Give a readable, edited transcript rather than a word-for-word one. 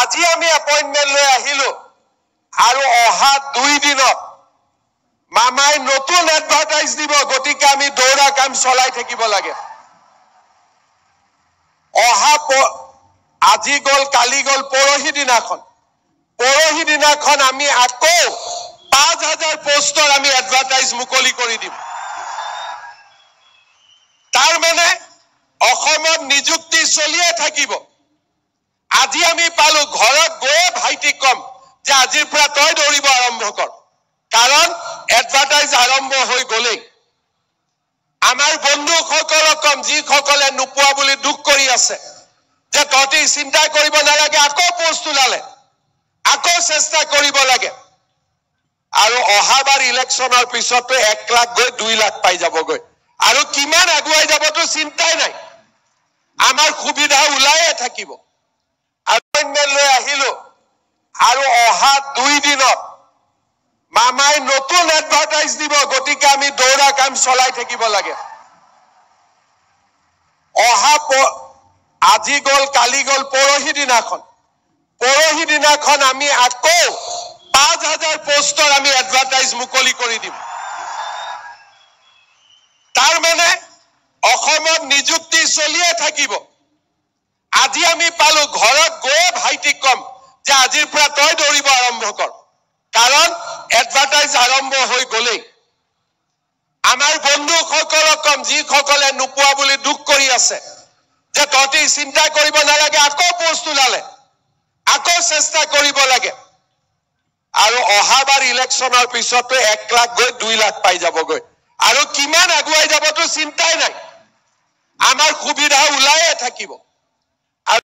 আজি আমি এপইন্টমেন্ট লৈ আহিলো আৰু অহা 2 দিনত মামাই নতুন এডভাৰটাইজ দিব গতিকে আমি দৌৰা কাম চলাই থাকিব লাগে অহা আজি গল কালি গল পৰহি দিনাখন আমি আকৌ 5000 পোষ্টৰ আমি এডভাৰটাইজ মুকলি কৰি দিম তাৰ মানে অসমত নিযুক্তি চলিয়ে থাকিব আজি আমি পালো ঘৰত গৈ ভাইটিক কম যে আজিৰ পৰা তই দৌৰিব আৰম্ভ কৰ কাৰণ এডভাৰটাইজ আৰম্ভ হৈ গলেই আমাৰ বন্ধুসকলক কম যিসকলে নোপোৱা বুলি দুখ কৰি আছে যে তহঁতি চিন্তা কৰিব নালাগে আকৌ পোষ্ট ওলালে আকৌ চেষ্টা কৰিব লাগে আৰু অহাবাৰ ইলেকশ্যনৰ পিছতো 1 লাখ গৈ 2 লাখ পাই যাবগৈ আৰু কিমান আগুৱাই যাবতো চিন্তাই নাই আমাৰ সুবিধা ওলাইয়ে থাকিব এপইন্টমেন্ট লৈ আহিলো আৰু অহা 2 দিনত মামাই নতুন এডভাৰটাইজ দিব গতিকে আমি দৌৰা কাম চলাই থাকিব লাগে অহা আজি গল কালি গল পৰহি দিনাখন আমি আকৌ 5000 পোষ্টৰ আমি এডভাৰটাইজ মুকলি কৰি দিম তাৰ মানে অসমত নিযুক্তি চলিয়ে থাকিব আজি আমি পালো ঘৰত গৈ ভাইটিক কম যে আজিৰ পৰা তই দৌৰিব আৰম্ভ কৰ কাৰণ এডভাৰটাইজ আৰম্ভ হৈ গলেই আমাৰ বন্ধুসকলক কম যিসকলে নোপোৱা বুলি দুখ কৰি আছে যে তহঁতি চিন্তা কৰিব নালাগে আকৌ পোষ্ট ওলালে আকৌ চেষ্টা কৰিব লাগে আৰু অহাবাৰ ইলেকশ্যনৰ পিছতো 1 লাখ গৈ 2 লাখ পাই যাবগৈ আৰু কিমান আগুৱাই যাবতো চিন্তাই নাই আমাৰ সুবিধা ওলাইয়ে থাকিব